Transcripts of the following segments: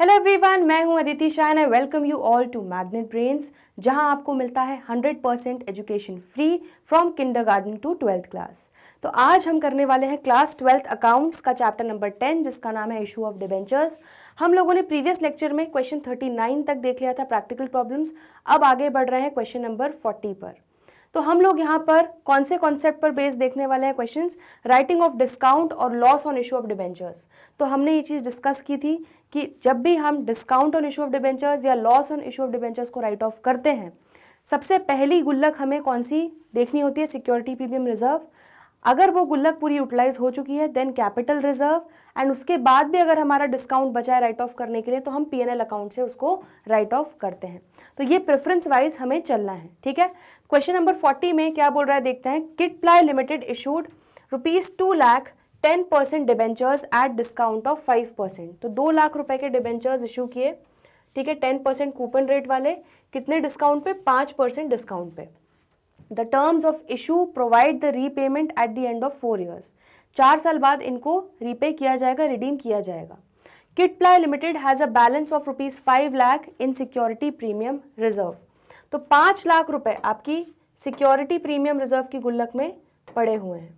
Hello everyone, मैं हूं Aditi Shah and I welcome you all to Magnet Brains, जहां आपको मिलता है 100% education free from kindergarten to 12th class. तो आज हम करने वाले हैं क्लास 12th अकाउंट्स का चैप्टर नंबर 10, जिसका नाम है इशू ऑफ डिबेंचर्स। हम लोगों ने प्रीवियस लेक्चर में क्वेश्चन 39 तक देख लिया था, प्रैक्टिकल प्रॉब्लम्स। अब आगे बढ़ रहे हैं क्वेश्चन नंबर 40 पर। तो हम लोग यहाँ पर कौन से कॉन्सेप्ट पर बेस देखने वाले हैं क्वेश्चंस? राइटिंग ऑफ डिस्काउंट और loss on issue of debentures. तो हमने ये चीज़ डिस्कस की थी कि जब भी हम discount on issue of debentures या loss on issue of debentures को राइट ऑफ करते हैं, सबसे पहली गुल्लक हमें कौन सी देखनी होती है? Security premium reserve. अगर वो गुल्लक पूरी यूटिलाइज हो चुकी है देन कैपिटल रिजर्व, एंड उसके बाद भी अगर हमारा डिस्काउंट बचा है राइट ऑफ करने के लिए तो हम P&L अकाउंट से उसको राइट ऑफ करते हैं। तो ये प्रेफरेंस वाइज हमें चलना है, ठीक है। क्वेश्चन नंबर 40 में क्या बोल रहा है देखते हैं। Kidply limited issued ₹2 lakh 10% debentures at discount of 5%। तो 2 लाख रुपए के डिबेंचर्स इशू किए, ठीक है, 10% कूपन रेट वाले। कितने डिस्काउंट पे? 5% डिस्काउंट पे। The terms of issue provide the repayment at the end of 4 years। 4 साल बाद इनको रीपे किया जाएगा, रिडीम किया जाएगा। Kidply limited has a balance of ₹5 lakh in security premium reserve. तो 5 लाख रुपए आपकी सिक्योरिटी प्रीमियम रिजर्व की गुल्लक में पड़े हुए हैं।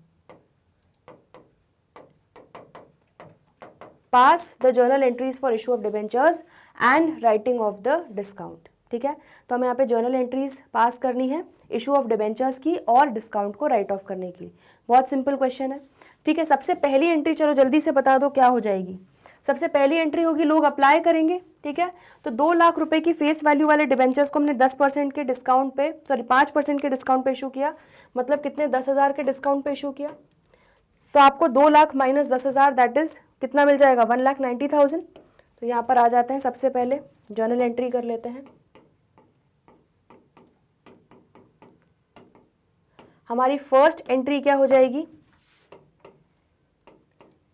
Pass the journal entries for issue of debentures and writing off the discount. ठीक है, तो हमें यहाँ पे जर्नल एंट्रीज पास करनी है इशू ऑफ डिबेंचर्स की और डिस्काउंट को राइट ऑफ करने की। बहुत सिंपल क्वेश्चन है, ठीक है। सबसे पहली एंट्री चलो जल्दी से बता दो क्या हो जाएगी। सबसे पहली एंट्री होगी, लोग अप्लाई करेंगे, ठीक है। तो 2 लाख रुपए की फेस वैल्यू वाले डिबेंचर्स को हमने 10% के डिस्काउंट पे, सॉरी 5% के डिस्काउंट पे इशू किया। मतलब कितने? 10,000 के डिस्काउंट पे इशू किया। तो आपको 2 लाख माइनस 10,000 दैट इज कितना मिल जाएगा? 1,90,000। तो यहाँ पर आ जाते हैं, सबसे पहले जर्नल एंट्री कर लेते हैं। हमारी फर्स्ट एंट्री क्या हो जाएगी?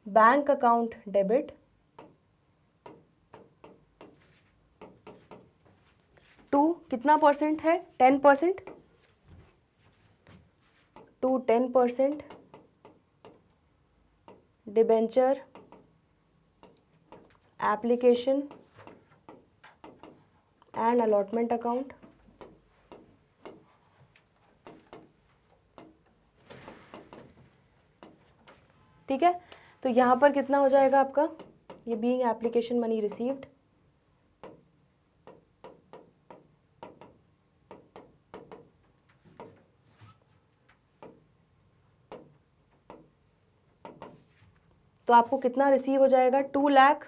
बैंक अकाउंट डेबिट टू कितना परसेंट है? 10%। To 10% debenture application and allotment account. ठीक है, तो यहां पर कितना हो जाएगा आपका? ये बीइंग एप्लीकेशन मनी रिसीव्ड, तो आपको कितना रिसीव हो जाएगा? 2 लाख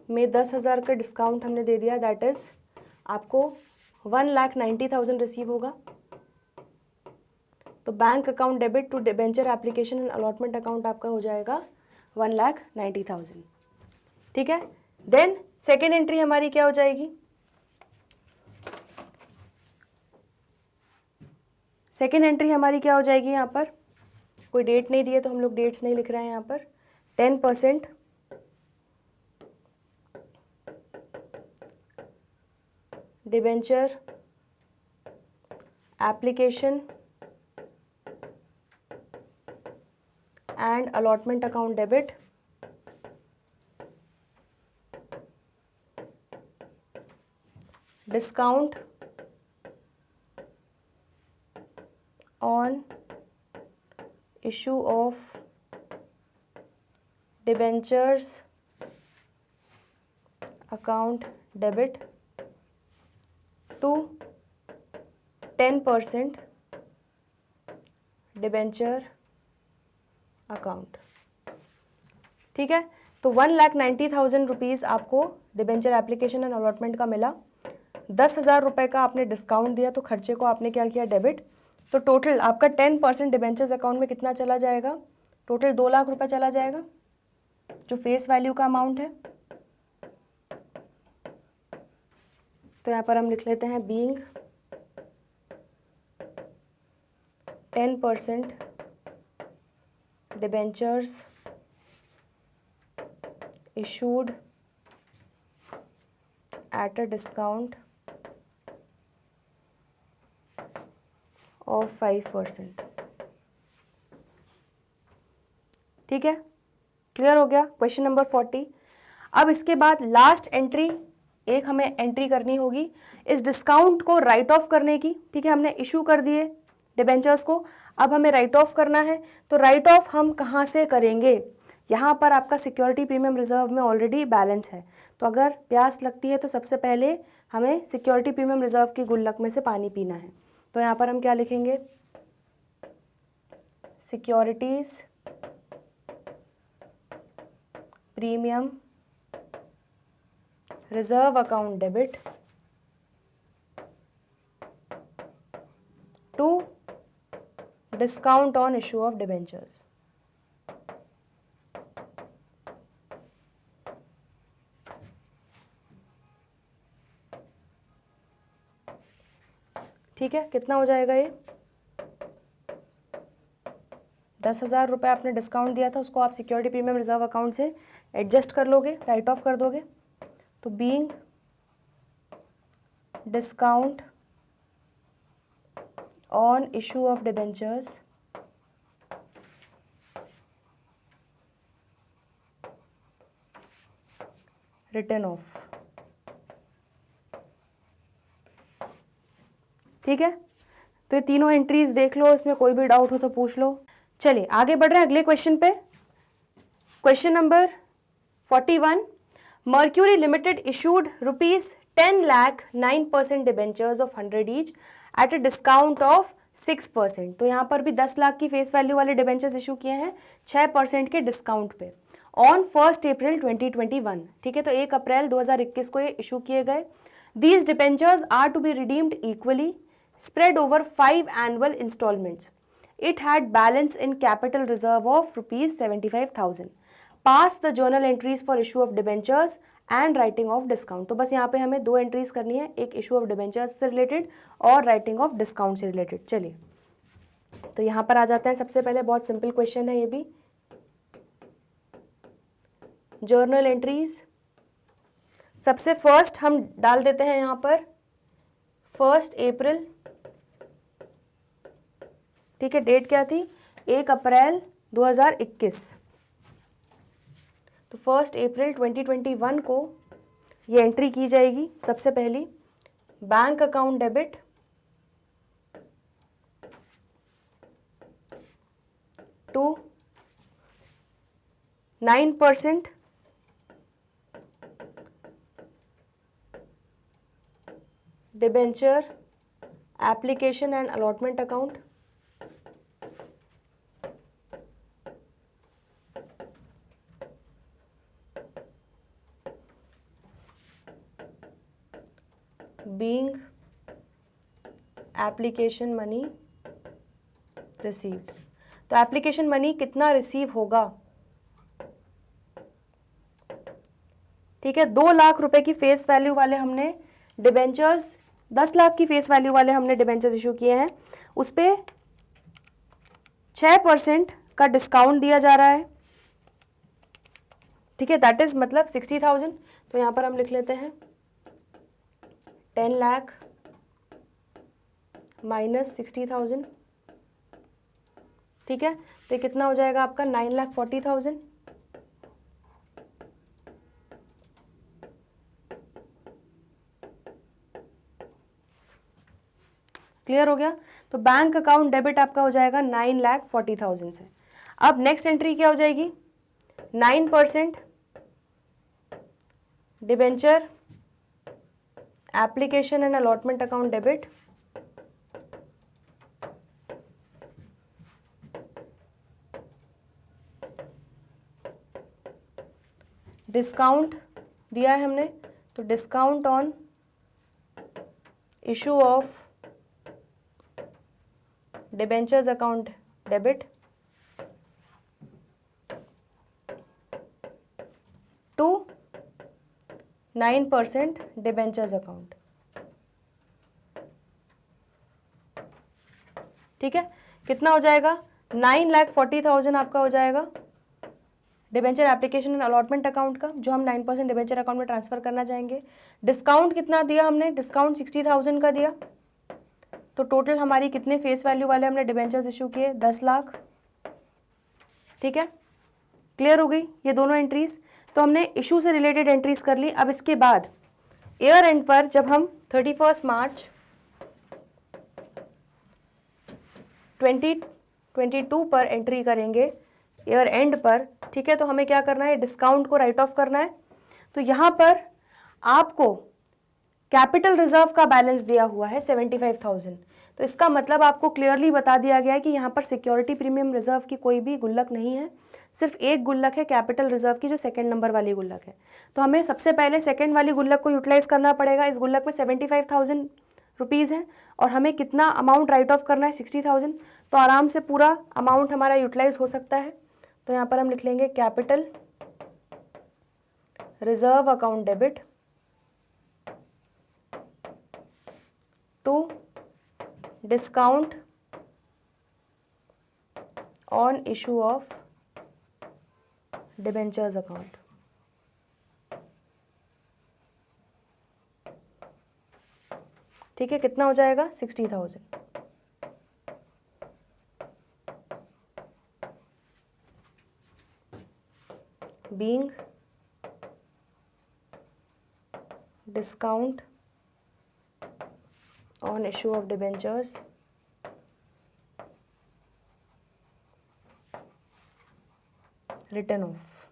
में 10,000 का डिस्काउंट हमने दे दिया, दैट इज आपको 1,90,000 रिसीव होगा। तो bank account debit to debenture application and allotment account आपका हो जाएगा 1,90,000। ठीक है, देन सेकेंड एंट्री हमारी क्या हो जाएगी? सेकेंड एंट्री हमारी क्या हो जाएगी? यहाँ पर कोई डेट नहीं दी है तो हम लोग डेट्स नहीं लिख रहे हैं यहाँ पर। 10% debenture application and allotment account debit discount on issue of debentures account debit to 10% debenture account. ठीक है, तो 1,90,000 रुपीज़ आपको डिबेंचर एप्लीकेशन एंड अलॉटमेंट का मिला। 10,000 रुपये का आपने डिस्काउंट दिया तो खर्चे को आपने क्या किया? डेबिट। तो टोटल आपका 10% डिबेंचर्स अकाउंट में कितना चला जाएगा? टोटल 2 लाख रुपए चला जाएगा, जो फेस वैल्यू का अमाउंट है। तो यहाँ पर हम लिख लेते हैं being 10% debentures issued at a discount of 5%। ठीक है, क्लियर हो गया क्वेश्चन नंबर 40। अब इसके बाद लास्ट एंट्री एक हमें एंट्री करनी होगी इस डिस्काउंट को राइट ऑफ करने की। ठीक है, हमने इशू कर दिए डिबेंचर्स को, अब हमें राइट ऑफ करना है। तो राइट ऑफ हम कहाँ से करेंगे? यहाँ पर आपका सिक्योरिटी प्रीमियम रिजर्व में ऑलरेडी बैलेंस है, तो अगर प्यास लगती है तो सबसे पहले हमें सिक्योरिटी प्रीमियम रिजर्व की गुल्लक में से पानी पीना है। तो यहाँ पर हम क्या लिखेंगे? Securities premium reserve account debit to discount on issue of debentures. ठीक है, कितना हो जाएगा ये? 10,000 रुपये आपने डिस्काउंट दिया था, उसको आप सिक्योरिटी प्रीमियम रिजर्व अकाउंट से एडजस्ट कर लोगे, राइट ऑफ कर दोगे। तो being discount on issue of debentures written off. ठीक है, तो ये तीनों एंट्रीज देख लो, इसमें कोई भी डाउट हो तो पूछ लो। चलिए आगे बढ़ रहे हैं अगले क्वेश्चन पे। Question number 41, mercury limited issued ₹10 lakh 9% debentures of 100 each at a discount of 6%। तो यहाँ पर भी 10 लाख की फेस वैल्यू वाले डिबेंचर्स इशू किए हैं 6% के डिस्काउंट पे ऑन 1 अप्रैल 2021। ठीक है, तो 1 अप्रैल 2021 को ये इशू किए गए। These debentures are to be redeemed equally spread over 5 annual installments. It had balance in capital reserve of ₹75,000. Pass the journal entries for issue of debentures and writing of discount. तो बस यहाँ पे हमें 2 entries करनी है, एक issue of debentures से related और राइटिंग ऑफ डिस्काउंट से रिलेटेड। चलिए तो यहाँ पर आ जाते हैं। सबसे पहले बहुत सिंपल क्वेश्चन है ये भी, जर्नल एंट्रीज। सबसे फर्स्ट हम डाल देते हैं यहाँ पर 1 अप्रैल। ठीक है, डेट क्या थी? 1 अप्रैल 2021। तो 1 अप्रैल 2021 को ये एंट्री की जाएगी। सबसे पहली bank account debit to 9% debenture application and allotment account being application money received. तो एप्लीकेशन मनी कितना रिसीव होगा? ठीक है, 2 लाख रुपए की फेस वैल्यू वाले हमने डिबेंचर्स, 10 लाख की फेस वैल्यू वाले हमने डिबेंचर्स इशू किए हैं, उस पे 6% का डिस्काउंट दिया जा रहा है। ठीक है, दैट इज मतलब 60,000। तो यहाँ पर हम लिख लेते हैं 10 लाख माइनस 60,000। ठीक है, तो कितना हो जाएगा आपका? 9,40,000। क्लियर हो गया? तो बैंक अकाउंट डेबिट आपका हो जाएगा 9,40,000 से। अब नेक्स्ट एंट्री क्या हो जाएगी? 9% debenture application and allotment account debit discount दिया है हमने, तो discount on issue of debentures account debit to 9% debentures account. ठीक है, कितना हो जाएगा? 9,40,000 आपका हो जाएगा debenture application and allotment account का, जो हम 9% डिबेंचर अकाउंट में ट्रांसफर करना चाहेंगे। डिस्काउंट कितना दिया हमने? डिस्काउंट 60,000 का दिया। तो टोटल हमारी कितने फेस वैल्यू वाले हमने डिबेंचर्स इशू किए? 10 लाख। ठीक है, क्लियर हो गई ये दोनों एंट्रीज। तो हमने इशू से रिलेटेड एंट्रीज कर ली। अब इसके बाद ईयर एंड पर जब हम 31 मार्च 2022 पर एंट्री करेंगे ईयर एंड पर, ठीक है, तो हमें क्या करना है, डिस्काउंट को राइट ऑफ करना है। तो यहाँ पर आपको कैपिटल रिजर्व का बैलेंस दिया हुआ है 75,000, तो इसका मतलब आपको क्लियरली बता दिया गया है कि यहाँ पर सिक्योरिटी प्रीमियम रिजर्व की कोई भी गुल्लक नहीं है, सिर्फ एक गुल्लक है कैपिटल रिजर्व की, जो सेकंड नंबर वाली गुल्लक है। तो हमें सबसे पहले सेकंड वाली गुल्लक को यूटिलाइज करना पड़ेगा। इस गुल्लक में 75,000 रुपीज़ है और हमें कितना अमाउंट राइट ऑफ करना है, 60,000। तो आराम से पूरा अमाउंट हमारा यूटिलाइज हो सकता है। तो यहाँ पर हम लिख लेंगे capital reserve account debit to discount on issue of debentures account. ठीक है, कितना हो जाएगा, 60,000। Being discount on issue of debentures written off.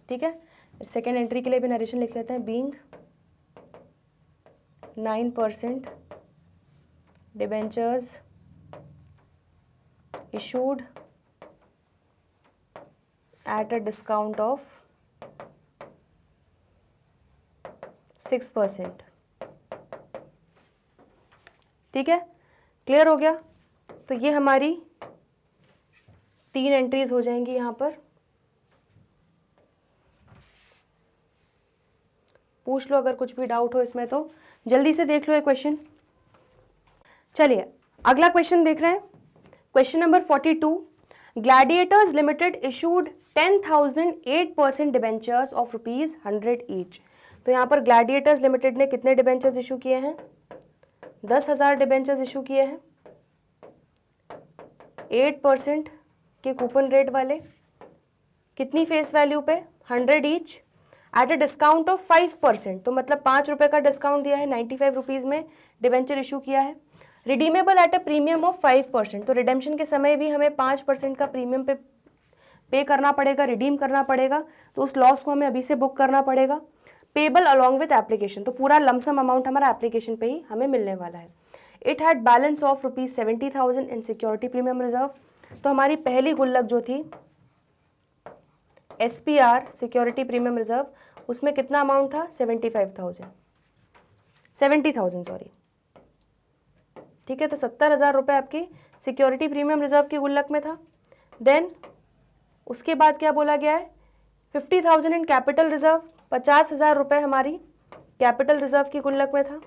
ठीक है, सेकेंड एंट्री के लिए भी नरेशन लिख लेते हैं। Being 9% debentures issued at a discount of 6%। ठीक है, क्लियर हो गया। तो ये हमारी 3 एंट्रीज हो जाएंगी यहाँ पर। पूछ लो अगर कुछ भी डाउट हो इसमें, तो जल्दी से देख लो ये क्वेश्चन। चलिए अगला क्वेश्चन देख रहे हैं, question number 42। Gladiators limited issued 10,008% debentures of ₹100 each. तो यहाँ पर ग्लैडिएटर्स लिमिटेड ने कितने डिबेंचर्स इशू किए हैं, 10,000 डिबेंचर्स इशू किए हैं 8% के कूपन रेट वाले। कितनी फेस वैल्यू पे, 100 each at a discount of 5%। तो मतलब 5 रुपये का डिस्काउंट दिया है, 95 रुपीज़ में डिबेंचर इशू किया है। Redeemable at a premium of 5%। तो रिडेम्पशन के समय भी हमें 5% का प्रीमियम पे करना पड़ेगा, रिडीम करना पड़ेगा। तो उस लॉस को हमें अभी से बुक करना पड़ेगा। पेबल अलॉन्ग विथ एप्लीकेशन, तो पूरा लमसम अमाउंट हमारा एप्लीकेशन पे ही हमें मिलने वाला है। It had balance of ₹70,000 in security premium reserve. तो हमारी पहली गुल्लक जो थी SPR सिक्योरिटी प्रीमियम रिजर्व, उसमें कितना अमाउंट था, 70,000 सॉरी। ठीक है, तो 70,000 रुपये आपकी सिक्योरिटी प्रीमियम रिजर्व की गुल्लक में था। देन उसके बाद क्या बोला गया है, 50,000 इन कैपिटल रिजर्व, 50,000 रुपये हमारी कैपिटल रिजर्व की गुल्लक में था।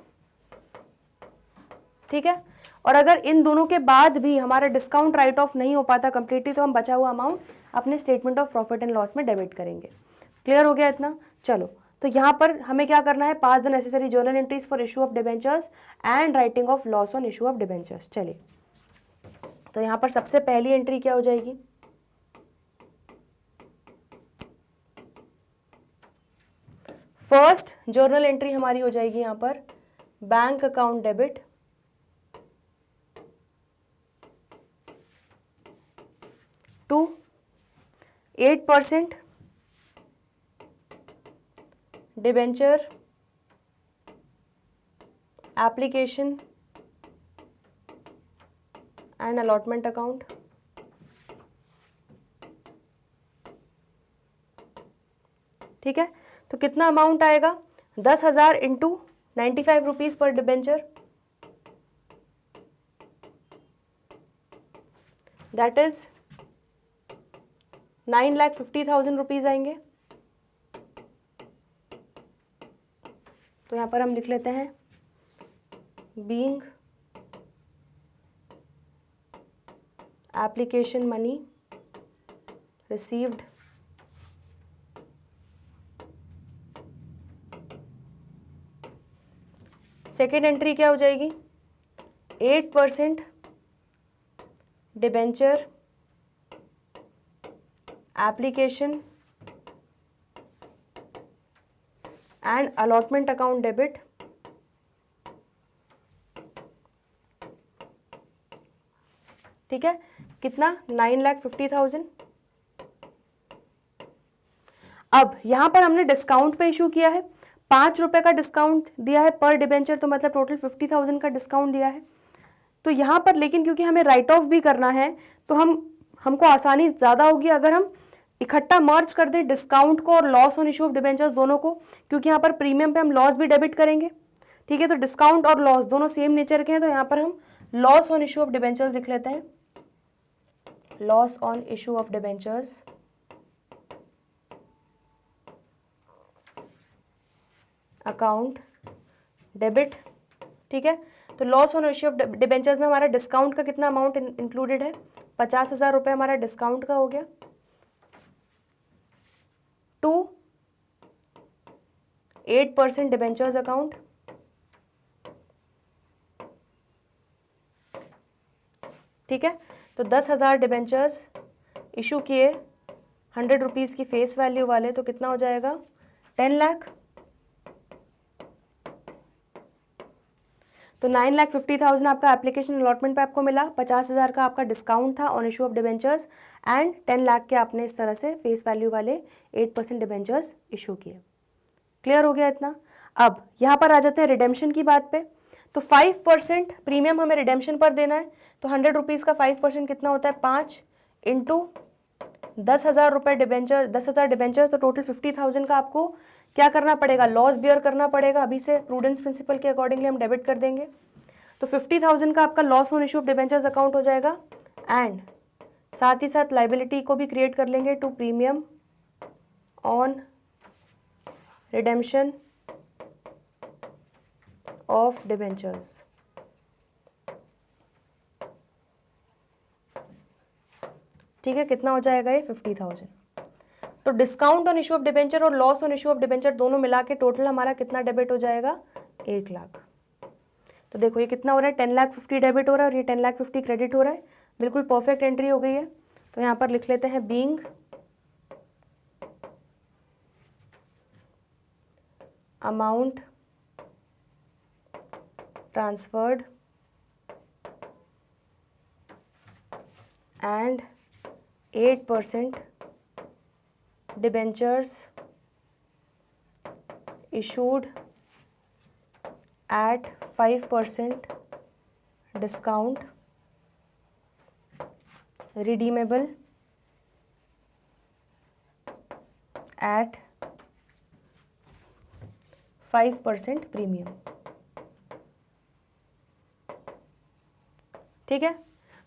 ठीक है, और अगर इन दोनों के बाद भी हमारा डिस्काउंट राइट ऑफ नहीं हो पाता कंप्लीटली, तो हम बचा हुआ अमाउंट अपने statement of profit and loss में डेबिट करेंगे। क्लियर हो गया इतना। चलो, तो यहाँ पर हमें क्या करना है, pass the necessary journal entries for issue of debentures and writing off loss on issue of debentures. चलिए, तो यहाँ पर सबसे पहली एंट्री क्या हो जाएगी, फर्स्ट जर्नल एंट्री हमारी हो जाएगी यहाँ पर bank account debit to 8% debenture application and allotment account. ठीक है, तो कितना अमाउंट आएगा, 10,000 into 95 rupees per debenture, that is 9,50,000 rupees आएंगे। तो यहाँ पर हम लिख लेते हैं being application money received second entry क्या हो जाएगी, 8% debenture application and allotment account debit ठीक है, कितना 9,50,000। अब यहां पर हमने डिस्काउंट पे इशू किया है, 5 रुपए का डिस्काउंट दिया है पर डिबेंचर, तो मतलब टोटल 50,000 का डिस्काउंट दिया है। तो यहां पर लेकिन क्योंकि हमें राइट ऑफ भी करना है तो हमको आसानी ज़्यादा होगी अगर हम इकट्ठा मर्ज कर दें डिस्काउंट को और loss on issue of debentures दोनों को, क्योंकि यहाँ पर प्रीमियम पे हम लॉस भी डेबिट करेंगे। ठीक है, तो डिस्काउंट और लॉस दोनों सेम नेचर के हैं, तो यहाँ पर हम loss on issue of debentures लिख लेते हैं। Loss on issue of debentures account debit. ठीक है, तो loss on issue of debentures में हमारा डिस्काउंट का कितना अमाउंट इंक्लूडेड है, 50,000 रुपये हमारा डिस्काउंट का हो गया, टू 8% डिबेंचर्स अकाउंट। ठीक है, तो 10,000 डिबेंचर्स इशू किए 100 रुपीज़ की फेस वैल्यू वाले, तो कितना हो जाएगा 10 लाख। तो 9,50,000 आपका एप्लीकेशन अलॉटमेंट पे आपको मिला, 50,000 का आपका डिस्काउंट था on issue of debentures and 10 lakh के आपने इस तरह से फेस वैल्यू वाले 8% डिबेंचर्स इशू किए। क्लियर हो गया इतना। अब यहाँ पर आ जाते हैं रिडेम्पशन की बात पे। तो 5% प्रीमियम हमें रिडेम्पशन पर देना है, तो 100 रुपीज़ का 5% कितना होता है 5 इंटू 10,000 रुपये डिबेंचर, 10,000 डिबेंचर्स, तो टोटल 50,000 का आपको क्या करना पड़ेगा, लॉस बियर करना पड़ेगा। अभी से प्रूडेंस प्रिंसिपल के अकॉर्डिंगली हम डेबिट कर देंगे। तो 50,000 का आपका loss on issue of debentures account हो जाएगा एंड साथ ही साथ लाइबिलिटी को भी क्रिएट कर लेंगे to premium on redemption of debentures. ठीक है, कितना हो जाएगा ये 50,000। तो discount on issue of debenture और loss on issue of debenture दोनों मिला के टोटल हमारा कितना डेबिट हो जाएगा 1 लाख। तो देखो ये कितना हो रहा है 10,50,000 डेबिट हो रहा है और ये 10,50,000 क्रेडिट हो रहा है। बिल्कुल परफेक्ट एंट्री हो गई है। तो यहाँ पर लिख लेते हैं being amount transferred and 8% debentures issued at 5% discount, redeemable at 5% premium। ठीक है,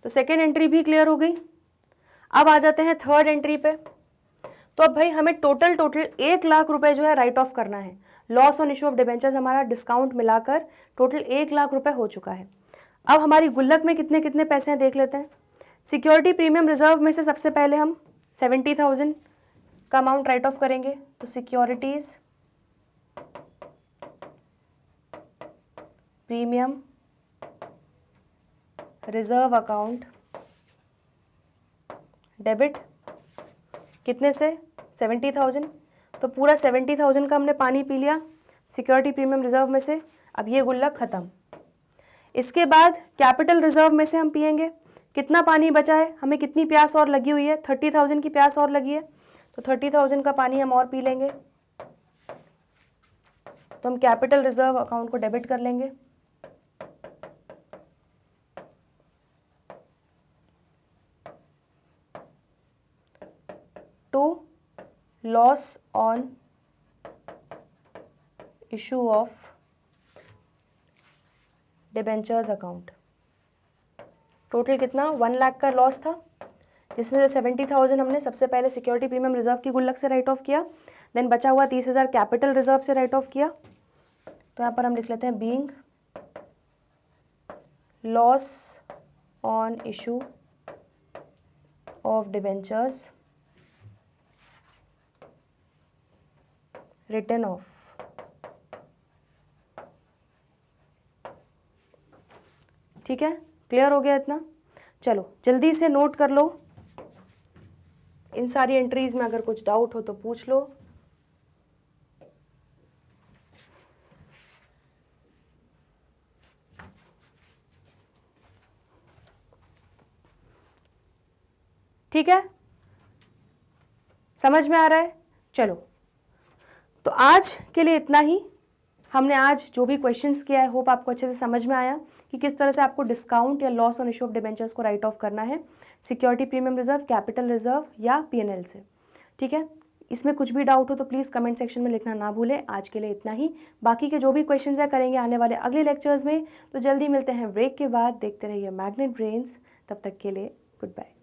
तो सेकेंड एंट्री भी क्लियर हो गई। अब आ जाते हैं थर्ड एंट्री पे। तो अब भाई हमें टोटल 1 लाख रुपए जो है राइट ऑफ करना है। Loss on issue of debentures हमारा डिस्काउंट मिलाकर टोटल 1 लाख रुपए हो चुका है। अब हमारी गुल्लक में कितने कितने पैसे हैं देख लेते हैं। सिक्योरिटी प्रीमियम रिजर्व में से सबसे पहले हम 70,000 का अमाउंट राइट ऑफ करेंगे। तो securities premium reserve account debit कितने से 70,000। तो पूरा 70,000 का हमने पानी पी लिया सिक्योरिटी प्रीमियम रिजर्व में से। अब ये गुल्लक खत्म। इसके बाद कैपिटल रिजर्व में से हम पिएंगे। कितना पानी बचा है, हमें कितनी प्यास और लगी हुई है, 30,000 की प्यास और लगी है। तो 30,000 का पानी हम और पी लेंगे। तो हम कैपिटल रिजर्व अकाउंट को डेबिट कर लेंगे। To loss on issue of debentures account. Total कितना 1 लाख का लॉस था, जिसमें से 70,000 हमने सबसे पहले सिक्योरिटी प्रीमियम रिजर्व की गुल्लक से राइट ऑफ किया। देन बचा हुआ 30,000 कैपिटल रिजर्व से राइट ऑफ किया। तो यहाँ पर हम लिख लेते हैं being loss on issue of debentures written off. ठीक है, क्लियर हो गया इतना। चलो जल्दी से नोट कर लो इन सारी एंट्रीज में अगर कुछ डाउट हो तो पूछ लो। ठीक है, समझ में आ रहा है? चलो, तो आज के लिए इतना ही। हमने आज जो भी क्वेश्चंस किया है, होप आपको अच्छे से समझ में आया कि किस तरह से आपको डिस्काउंट या loss on issue of debentures को राइट ऑफ करना है, security premium reserve, capital reserve या पीएनएल से। ठीक है, इसमें कुछ भी डाउट हो तो प्लीज़ कमेंट सेक्शन में लिखना ना भूलें। आज के लिए इतना ही। बाकी के जो भी क्वेश्चंस है करेंगे आने वाले अगले लेक्चर्स में। तो जल्दी मिलते हैं ब्रेक के बाद। देखते रहिए मैग्नेट ब्रेन्स। तब तक के लिए गुड बाय।